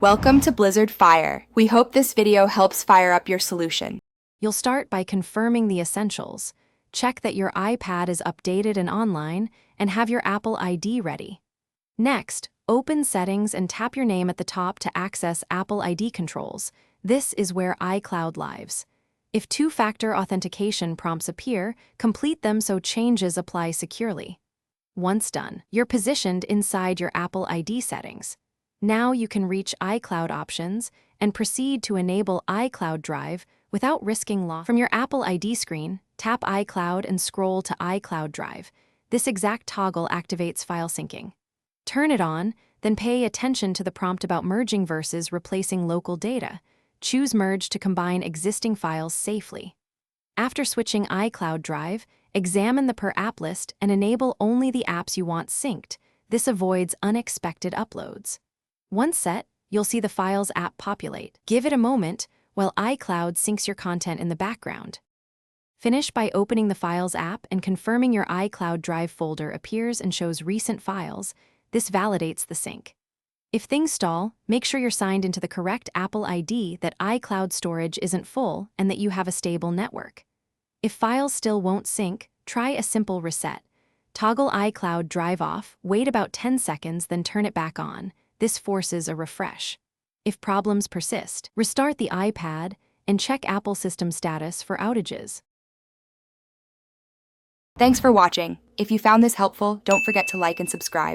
Welcome to Blizzard Fire. We hope this video helps fire up your solution. You'll start by confirming the essentials. Check that your iPad is updated and online, and have your Apple ID ready. Next, open Settings and tap your name at the top to access Apple ID controls. This is where iCloud lives. If two-factor authentication prompts appear, complete them so changes apply securely. Once done, you're positioned inside your Apple ID settings. Now you can reach iCloud options and proceed to enable iCloud Drive without risking loss. From your Apple ID screen, tap iCloud and scroll to iCloud Drive. This exact toggle activates file syncing. Turn it on, then pay attention to the prompt about merging versus replacing local data. Choose Merge to combine existing files safely. After switching iCloud Drive, examine the per app list and enable only the apps you want synced. This avoids unexpected uploads. Once set, you'll see the Files app populate. Give it a moment while iCloud syncs your content in the background. Finish by opening the Files app and confirming your iCloud Drive folder appears and shows recent files. This validates the sync. If things stall, make sure you're signed into the correct Apple ID, that iCloud storage isn't full, and that you have a stable network. If files still won't sync, try a simple reset. Toggle iCloud Drive off, wait about 10 seconds, then turn it back on. This forces a refresh. If problems persist, restart the iPad and check Apple system status for outages. Thanks for watching. If you found this helpful, don't forget to like and subscribe.